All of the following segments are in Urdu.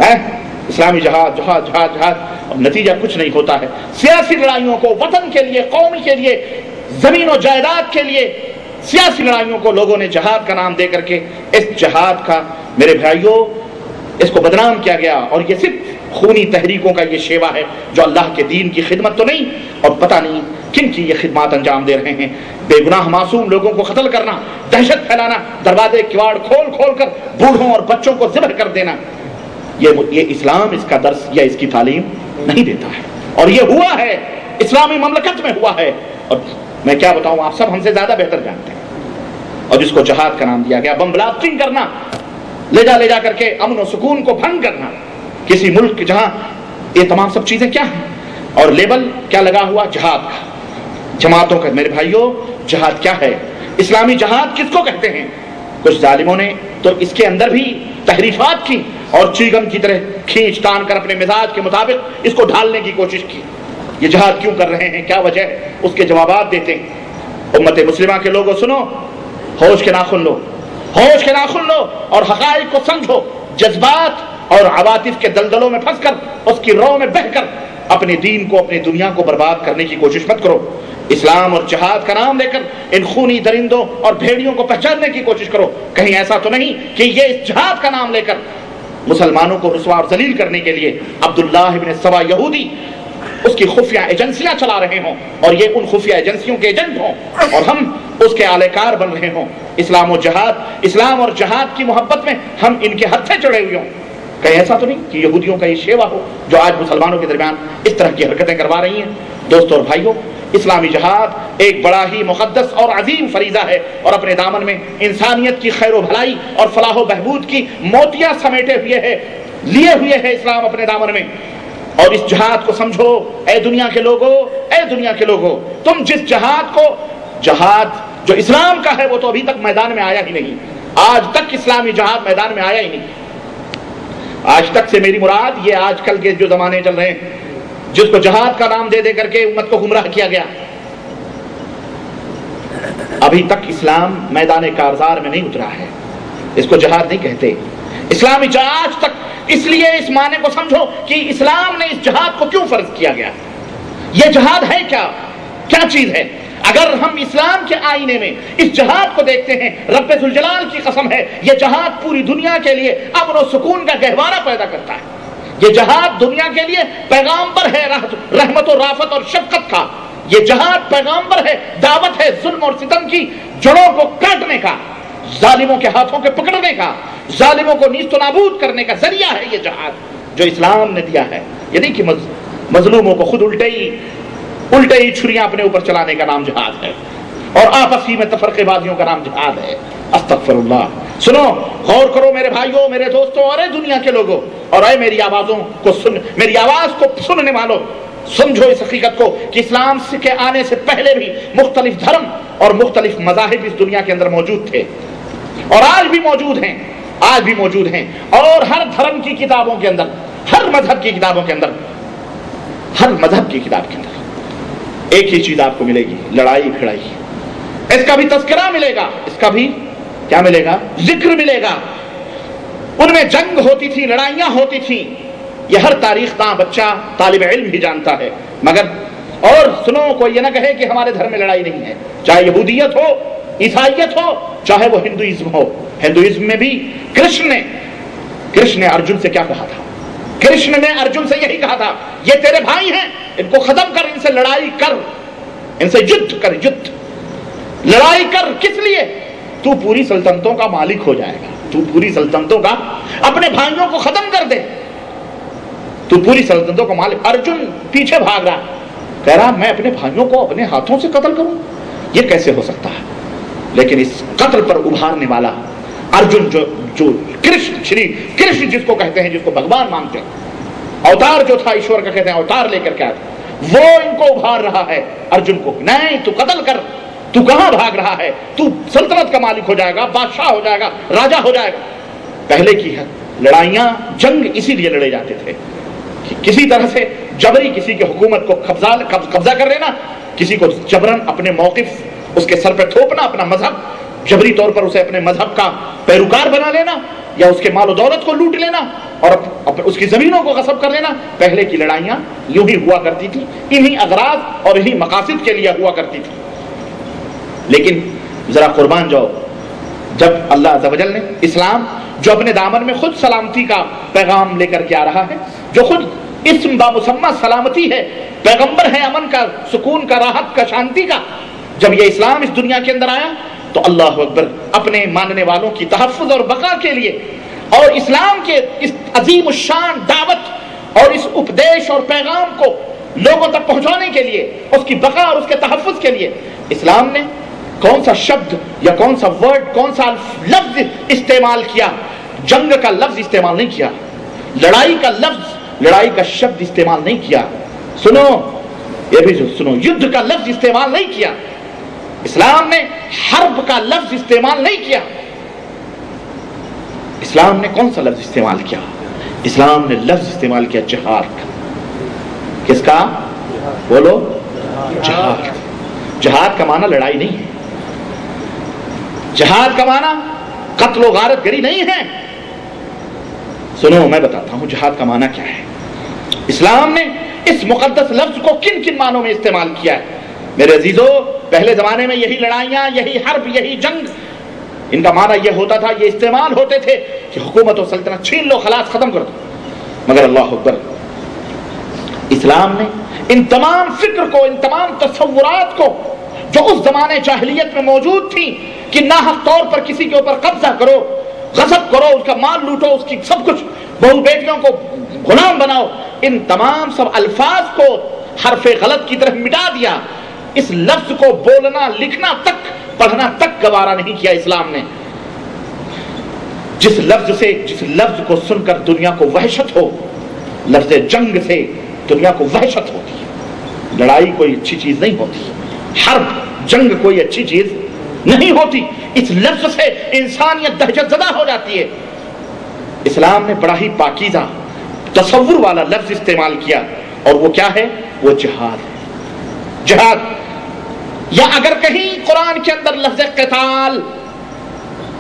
اسلامی جہاد جہاد جہاد جہاد، اب نتیجہ کچھ نہیں ہوتا ہے۔ سیاسی لڑائیوں کو وطن کے لیے، قوم کے لیے، زمین و جائیداد کے لیے سیاسی لڑائیوں کو لوگوں نے جہاد کا نام دے کر کے اس جہاد کا میرے بھائیوں اس کو بدنام کیا گیا، اور یہ صرف خونی تحریکوں کا یہ شیوا ہے جو اللہ کے دین کی خدمت تو نہیں، اور پتہ نہیں کن کی یہ خدمات انجام دے رہے ہیں۔ بے گناہ معصوم لوگوں کو قتل کرنا، دہشت پھیلانا، دروازے کواڑ کھول کھول کر بوڑھوں اور بچوں کو ذبح کر دینا، یہ اسلام اس کا درس یا اس کی تعلیم نہیں دیتا ہے، اور یہ ہوا ہے اسلامی مملکت میں ہوا ہے، اور میں کیا بتاؤں، آپ سب ہم سے زیادہ بہتر جانتے ہیں۔ اور جس کو جہاد کا نام دیا گیا، بم بلاسٹنگ کرنا، لے جا کر کے امن و سکون کو بھنگ کرنا کسی ملک کے، جہاں یہ تمام سب چیزیں کیا ہیں، اور لیبل کیا لگا ہوا، جہاد کا، جماعتوں کا۔ میرے بھائیوں جہاد کیا ہے، اسلامی جہاد کس کو کہتے ہیں؟ کچھ ظالموں نے تو اس کے اندر بھی تحریفات کی اور چیگم کی طرح کھینچ تان کر اپنے مزاج کے مطابق اس کو ڈھالنے کی کوشش کی۔ یہ جہاد کیوں کر رہے ہیں، کیا وجہ ہے، اس کے جوابات دیتے ہیں۔ امت مسلمہ کے لوگوں سنو، ہوش کے ناخن لو، ہوش کے ناخن لو اور حقائق کو سمجھو۔ جذبات اور عواطف کے دلدلوں میں پھنس کر، اس کی رو میں بہہ کر اپنے دین کو، اپنی دنیا کو برباد کرنے کی کوشش مت کرو۔ اسلام اور جہاد کا نام لے کر ان خونی درندوں اور بھیڑیوں کو پہچاننے کی کوشش کرو۔ کہیں ایسا تو نہیں کہ یہ اس جہاد کا نام لے کر مسلمانوں کو رسوا اور ذلیل کرنے کے لیے عبداللہ ابن سبا یہودی اس کی خفیہ ایجنسیاں چلا رہے ہوں، اور یہ ان خفیہ ایجنسیوں کے ایجنٹ ہوں، اور ہم اس کے اعلی کار بن رہے ہوں۔ اسلام اور جہاد کی محبت میں ہم ان کے ہتھے چڑھے ہوئے ہوں۔ کہیں ایسا تو نہیں کہ یہودیوں کا یہ شیوا ہو جو آج مسلمانوں کے درمیان اس طرح کی حرکتیں کروا رہی ہیں۔ دوستوں اور بھائیوں، اسلامی جہاد ایک بڑا ہی مقدس اور عظیم فریضہ ہے، اور اپنے دامن میں انسانیت کی خیر و بھلائی اور فلاح و بہبود کی موتیاں سمیٹے ہوئے ہے، لیے ہوئے ہے اسلام اپنے دامن میں۔ اور اس جہاد کو سمجھو، اے دنیا کے لوگوں، اے دنیا کے لوگوں، تم جس جہاد کو، جہاد جو اسلام کا ہے وہ تو ابھی تک میدان میں آیا ہی نہیں۔ آج تک اسلامی جہاد میدان میں آیا ہی نہیں۔ آج تک سے میری مراد یہ آج کل کے جو زمانے چل رہے ہیں، جس کو جہاد کا نام دے کر کے امت کو گمراہ کیا گیا، ابھی تک اسلام میدان کارزار میں نہیں اترا ہے، اس کو جہاد نہیں کہتے۔ اسلامی جہاد آج تک، اس لیے اس معنی کو سمجھو کہ اسلام نے اس جہاد کو کیوں فرض کیا گیا۔ یہ جہاد ہے کیا چیز ہے؟ اگر ہم اسلام کے آئینے میں اس جہاد کو دیکھتے ہیں، رب ذوالجلال کی قسم ہے، یہ جہاد پوری دنیا کے لیے امن و سکون کا گہوارہ پیدا کرتا ہے۔ یہ جہاد دنیا کے لیے پیغامبر ہے رحمت و رافت اور شفقت کا۔ یہ جہاد پیغامبر ہے، دعوت ہے ظلم اور ستم کی جڑوں کو کاٹنے کا، ظالموں کے ہاتھوں کے پکڑنے کا، ظالموں کو نیست و نابود کرنے کا ذریعہ ہے یہ جہاد جو اسلام نے دیا ہے۔ یہ نہیں کہ مظلوموں کو خود الٹے ہی چھریاں اپنے اوپر چلانے کا نام جہاد ہے، اور آپسی میں تفرقے بازیوں کا نام جہاد ہے۔ استغفر اللہ۔ سنو، غور کرو میرے بھائیوں، میرے دوستوں، اور اے دنیا کے لوگوں، اور اے میری آواز کو سننے والوں، سمجھو اس حقیقت کو کہ اسلام کے آنے سے پہلے بھی مختلف دھرم اور مختلف مذاہب اس دنیا کے اندر موجود تھے، اور آج بھی موجود ہیں، اور ہر دھرم کی کتابوں کے اندر، ہر مذہب کی کتابوں کے اندر ایک ہی چیز آپ کو ملے گی، لڑائی بھڑائی۔ اس کا بھی تذکرہ ملے گا، اس کا بھی کیا ملے گا، ذکر ملے گا۔ ان میں جنگ ہوتی تھی، لڑائیاں ہوتی تھیں، یہ ہر تاریخ داں بچہ طالب علم ہی جانتا ہے۔ مگر اور سنو، کوئی یہ نہ کہے کہ ہمارے دھرم میں لڑائی نہیں ہے، چاہے یہودیت ہو، عیسائیت ہو، چاہے وہ ہندوازم ہو۔ ہندوازم میں بھی کرشن نے ارجن سے کیا کہا تھا؟ کرشن نے ارجن سے یہی کہا تھا، یہ تیرے بھائی ہیں، ان کو ختم کر، ان سے لڑائی کر، ان سے یدھ کر، لڑائی کر۔ کس لیے؟ تو پوری سلطنتوں کا مالک ہو جائے گا، تو پوری سلطنتوں کا، اپنے بھائیوں کو ختم کر دے، تو پوری سلطنتوں کا مالک۔ ارجن پیچھے بھاگ رہا، کہہ رہا میں اپنے بھائیوں کو اپنے ہاتھوں سے قتل کروں، یہ کیسے ہو سکتا ہے؟ لیکن اس قتل پر ابھارنے والا ارجن جو کرشن جس کو کہتے ہیں، جس کو بھگوان مانتے ہیں، اوتار جو تھا ایشور کا، کہتے ہیں اوتار لے کر کے آیا تھا، وہ ان کو ابھار رہا ہے ارجن کو، نہیں تو قتل کر، تو کہاں بھاگ رہا ہے، تو سلطنت کا مالک ہو جائے گا، بادشاہ ہو جائے گا، راجہ ہو جائے گا۔ پہلے کی لڑائیاں، جنگ اسی لیے لڑے جاتے تھے کہ کسی طرح سے جبری کسی کی حکومت کو قبضہ کر لینا، کسی کو جبرن اپنے موقف اس کے سر پہ تھوپنا، اپنا مذہب جبری طور پر اسے اپنے مذہب کا پیروکار بنا لینا، یا اس کے مال و دولت کو لوٹ لینا اور اس کی زمینوں کو غصب کر لینا. پہلے کی لڑائیاں یوں ہی ہوا کرتی تھی، انہی اغراض اور انہی مقاصد کے لیے ہوا کرتی تھی. لیکن ذرا قربان جاؤ، جب اللہ عز و جل نے اسلام جو اپنے دامن میں خود سلامتی کا پیغام لے کر کے آ رہا ہے، جو خود اسم بامسمہ سلامتی ہے، پیغمبر ہے امن کا، سکون کا، راحت کا، شانتی کا، جب یہ اسلام اس دنیا کے اندر آیا تو اللہ اکبر اپنے ماننے والوں کی تحفظ اور بقا کے لیے اور اسلام کے اس عظیم الشان دعوت اور اس اپدیش اور پیغام کو لوگوں تک پہنچانے کے لیے، اس کی بقا اور اس کے تحفظ کے لیے اسلام نے کون سا شبد یا کون سا ورڈ، کون سا لفظ استعمال کیا؟ جنگ کا لفظ استعمال نہیں کیا، لڑائی کا لفظ، لڑائی کا شبد استعمال نہیں کیا. سنو یہ بھی سنو، یدھ کا لفظ استعمال نہیں کیا. اسلام نے حرب کا لفظ استعمال نہیں کیا. اسلام نے کون سا لفظ استعمال کیا؟ اسلام نے لفظ استعمال کیا جہاد کا. کس کا؟ بولو. جہاد. جہاد کا معنی لڑائی نہیں ہے، جہاد کا معنی قتل و غارت گری نہیں ہے. سنو میں بتاتا ہوں جہاد کا معنی کیا ہے. اسلام نے اس مقدس لفظ کو کن کن معنوں میں استعمال کیا ہے میرے عزیزو؟ پہلے زمانے میں یہی لڑائیاں، یہی حرب، یہی جنگ، ان کا معنی یہ ہوتا تھا، یہ استعمال ہوتے تھے کہ حکومت و سلطنت چھین لو، خلاص ختم کر دو. مگر اللہ اکبر، اسلام نے ان تمام فکر کو، ان تمام تصورات کو جو اس زمانے جاہلیت میں موجود تھیں کہ ناحق طور پر کسی کے اوپر قبضہ کرو، غصب کرو، اس کا مال لوٹو، اس کی سب کچھ، بہو بیٹیوں کو غلام بناؤ، ان تمام سب الفاظ کو حرف غلط کی طرف مٹا دیا. اس لفظ کو بولنا، لکھنا تک، پڑھنا تک گوارا نہیں کیا اسلام نے. جس لفظ کو سن کر دنیا کو وحشت ہو، لفظ جنگ سے دنیا کو وحشت ہوتی ہے. لڑائی کوئی اچھی چیز نہیں ہوتی، حرب جنگ کوئی اچھی چیز نہیں ہوتی. اس لفظ سے انسانیت دہشت زدہ ہو جاتی ہے. اسلام نے بڑا ہی پاکیزہ تصور والا لفظ استعمال کیا، اور وہ کیا ہے؟ وہ جہاد ہے. جہاد، یا اگر کہیں قرآن کے اندر لفظ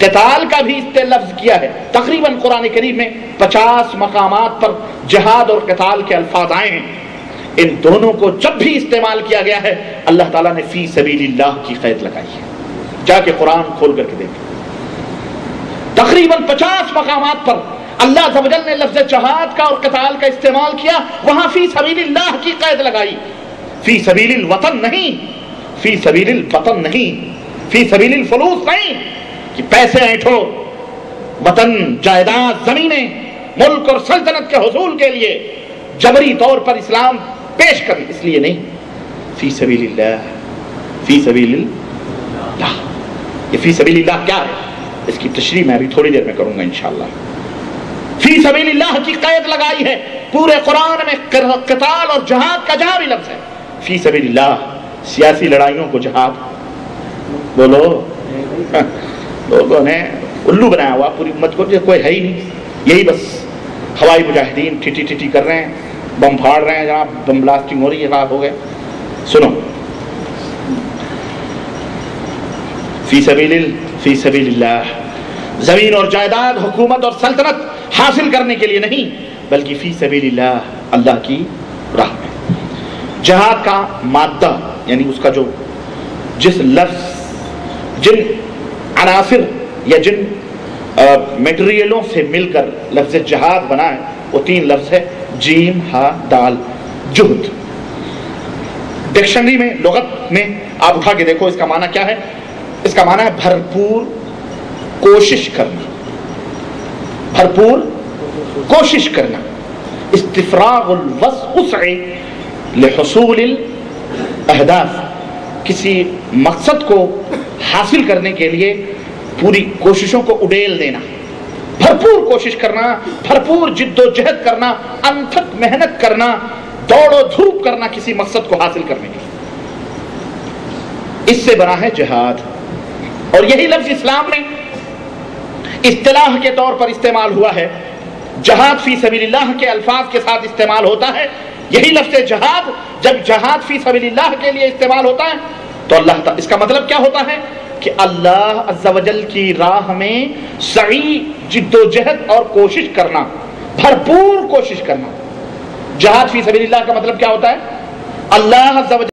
قتال کا بھی لفظ کیا ہے، تقریباً قرآن کریم میں 50 مقامات پر جہاد اور قتال کے الفاظ آئے ہیں. ان دونوں کو جب بھی استعمال کیا گیا ہے اللہ تعالیٰ نے فی سبیل اللہ کی قید لگائی ہے. جا کے قرآن کھول کر کے دیکھیں، تقریباً 50 مقامات پر اللہ عز و جل نے لفظ جہاد کا اور قتال کا استعمال کیا، وہاں فی سبیل اللہ کی قید لگائی. فی سبیل الوطن نہیں، فی سبیل الوطن نہیں، فی سبیل الفلوس نہیں کہ پیسے اینٹھو، وطن، جائیداد، زمینیں، ملک اور سلطنت کے حصول کے لیے جبری طور پر اسلام پیش کریں، اس لیے نہیں. فی سبیل اللہ، فی سبیل اللہ. یہ فی سبیل اللہ کیا ہے؟ اس کی تشریح میں ابھی تھوڑی دیر میں کروں گا انشاءاللہ. فی سبیل اللہ کی قید لگائی ہے. پورے قرآن میں قتال اور جہاد کا جہاں بھی لفظ ہے فی سبیل اللہ. سیاسی لڑائیوں کو جہاد بولو. لوگوں نے الو بنایا ہوا پوری امت کو، کوئی ہے ہی نہیں. یہی بس ہوائی مجاہدین ٹھٹی کر رہے ہیں، بم پھاڑ رہے ہیں، جناب بم بلاسٹنگ ہو رہی ہے، ہو گئے. سنو، فی سبیل اللہ زمین اور جائیداد، حکومت اور سلطنت حاصل کرنے کے لیے نہیں، بلکہ فی سبیل اللہ، اللہ کی راہ میں. جہاد کا مادہ یعنی اس کا جو جس لفظ، جن عناصر یا جن میٹریلوں سے مل کر لفظ جہاد بنا ہے وہ 3 لفظ ہے، جیم ہا دال، جہد. ڈکشنری میں، لغت میں آپ اٹھا کے دیکھو اس کا معنی کیا ہے. اس کا معنی ہے بھرپور کوشش کرنا، بھرپور کوشش کرنا. استفراغ الوسع لحصول الاہداف، کسی مقصد کو حاصل کرنے کے لیے پوری کوششوں کو اڈیل دینا، بھرپور کوشش کرنا، بھرپور جد و جہد کرنا، انتھک محنت کرنا، دوڑ و دھوپ کرنا کسی مقصد کو حاصل کرنے کے لیے. اس سے بنا ہے جہاد. اور یہی لفظ اسلام میں اصطلاح کے طور پر استعمال ہوا ہے. جہاد فی سبیل اللہ کے الفاظ کے ساتھ استعمال ہوتا ہے. یہی لفظ جہاد جب جہاد فی سبیل اللہ کے لیے استعمال ہوتا ہے تو اللہ تعالی، اس کا مطلب کیا ہوتا ہے کہ اللہ عز و جل کی راہ میں سعی جدوجہد اور کوشش کرنا، بھرپور کوشش کرنا۔ جہاد فی سبیل اللہ کا مطلب کیا ہوتا ہے؟ اللہ عز و جل